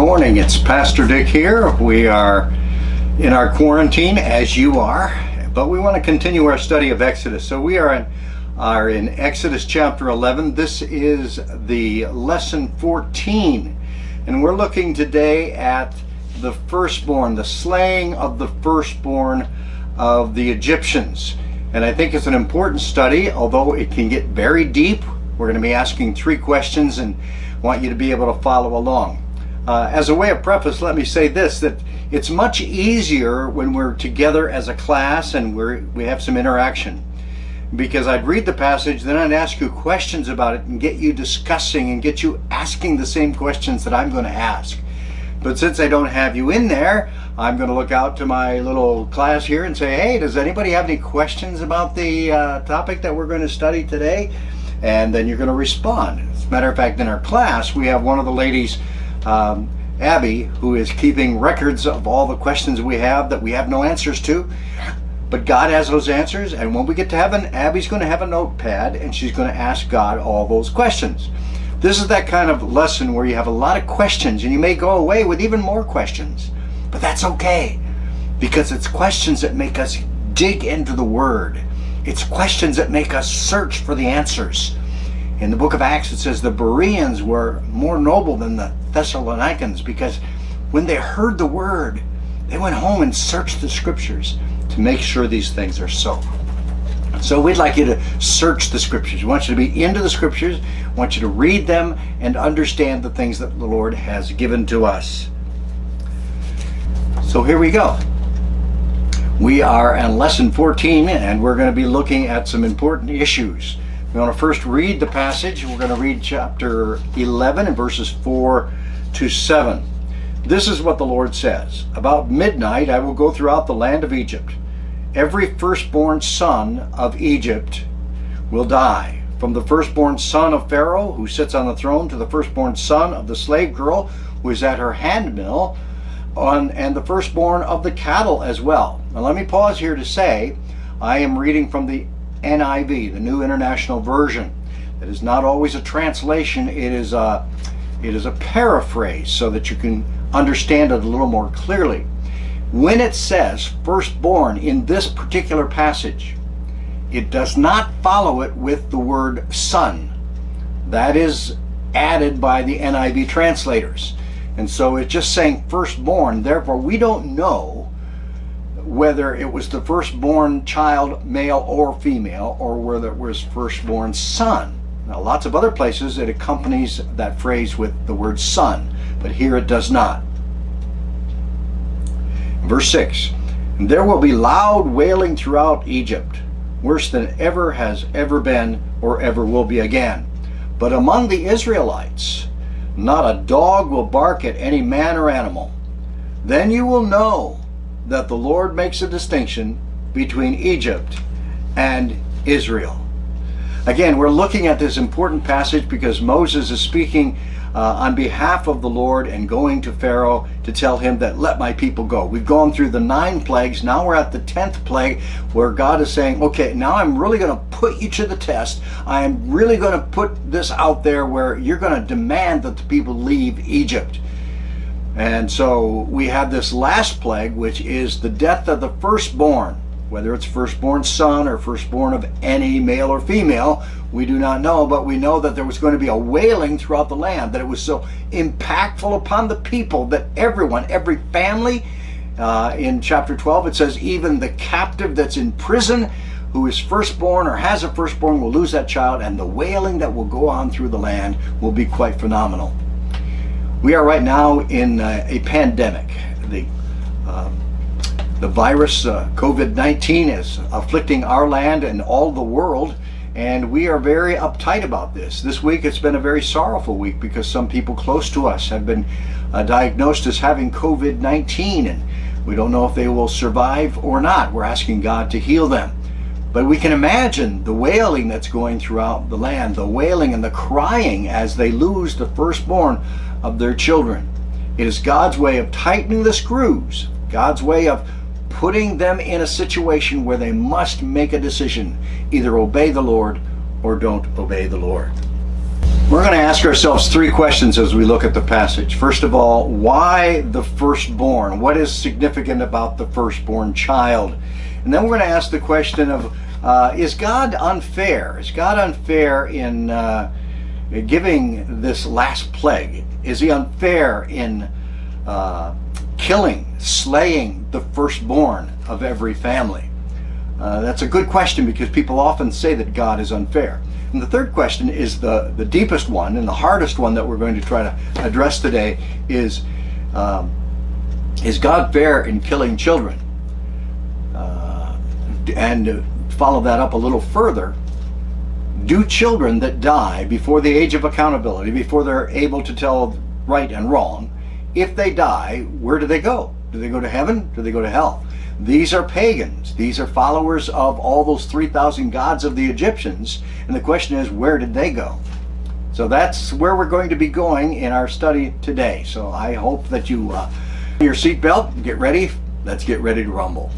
morning. It's Pastor Dick here. We are in our quarantine, as you are, but we want to continue our study of Exodus. So we are in Exodus chapter 11. This is the lesson 14, and we're looking today at the firstborn, the slaying of the firstborn of the Egyptians. And I think it's an important study, although it can get very deep. We're going to be asking 3 questions and want you to be able to follow along. As a way of preface, let me say this, that it's much easier when we're together as a class and we have some interaction. Because I'd read the passage, then I'd ask you questions about it and get you discussing and get you asking the same questions that I'm going to ask. But since I don't have you in there, I'm going to look out to my little class here and say, hey, does anybody have any questions about the topic that we're going to study today? And then you're going to respond. As a matter of fact, in our class, we have one of the ladies, Abby, who is keeping records of all the questions we have that we have no answers to. But God has those answers, and when we get to heaven, Abby's going to have a notepad, and she's going to ask God all those questions. This is that kind of lesson where you have a lot of questions, and you may go away with even more questions. But that's okay, because it's questions that make us dig into the Word. It's questions that make us search for the answers. In the book of Acts, it says the Bereans were more noble than the Thessalonians, because when they heard the Word, they went home and searched the Scriptures to make sure these things are so. So we'd like you to search the Scriptures. We want you to be into the Scriptures. We want you to read them and understand the things that the Lord has given to us. So here we go. We are on lesson 14, and we're going to be looking at some important issues. We want to first read the passage. We're going to read chapter 11 and verses 4 to 7. This is what the Lord says. About midnight I will go throughout the land of Egypt. Every firstborn son of Egypt will die, from the firstborn son of Pharaoh, who sits on the throne, to the firstborn son of the slave girl who is at her handmill, and the firstborn of the cattle as well. Now let me pause here to say, I am reading from the NIV, the New International Version. That is not always a translation, it is a paraphrase so that you can understand it a little more clearly. When it says firstborn in this particular passage, it does not follow it with the word son. That is added by the NIV translators. And so it's just saying firstborn. Therefore, we don't know whether it was the firstborn child, male or female, or whether it was firstborn son. Now, lots of other places it accompanies that phrase with the word son, but here it does not. Verse 6, and there will be loud wailing throughout Egypt, worse than ever has ever been or ever will be again. But among the Israelites, not a dog will bark at any man or animal. Then you will know that the Lord makes a distinction between Egypt and Israel. Again, we're looking at this important passage because Moses is speaking on behalf of the Lord and going to Pharaoh to tell him that let my people go. We've gone through the 9 plagues. Now we're at the 10th plague where God is saying, okay, now I'm really going to put you to the test. I am really going to put this out there where you're going to demand that the people leave Egypt. And so we have this last plague, which is the death of the firstborn. Whether it's firstborn son or firstborn of any male or female, we do not know, but we know that there was going to be a wailing throughout the land, that it was so impactful upon the people that everyone, every family, in chapter 12 it says even the captive that's in prison who is firstborn or has a firstborn will lose that child, and the wailing that will go on through the land will be quite phenomenal. We are right now in a pandemic. The virus, COVID-19, is afflicting our land and all the world, and we are very uptight about this. This week it's been a very sorrowful week because some people close to us have been diagnosed as having COVID-19, and we don't know if they will survive or not. We're asking God to heal them. But we can imagine the wailing that's going throughout the land, the wailing and the crying as they lose the firstborn of their children. It is God's way of tightening the screws, God's way of putting them in a situation where they must make a decision, either obey the Lord or don't obey the Lord. We're going to ask ourselves three questions as we look at the passage. First of all, why the firstborn? What is significant about the firstborn child? And then we're going to ask the question of, is God unfair? Is God unfair in giving this last plague? Is he unfair in killing, slaying the firstborn of every family? That's a good question because people often say that God is unfair. And the third question is the deepest one and the hardest one that we're going to try to address today is God fair in killing children? And to follow that up a little further, do children that die before the age of accountability, before they're able to tell right and wrong, if they die, where do they go? Do they go to heaven? Do they go to hell? These are pagans. These are followers of all those 3,000 gods of the Egyptians. And the question is, where did they go? So that's where we're going to be going in our study today. So I hope that you your seatbelt, get ready. Let's get ready to rumble.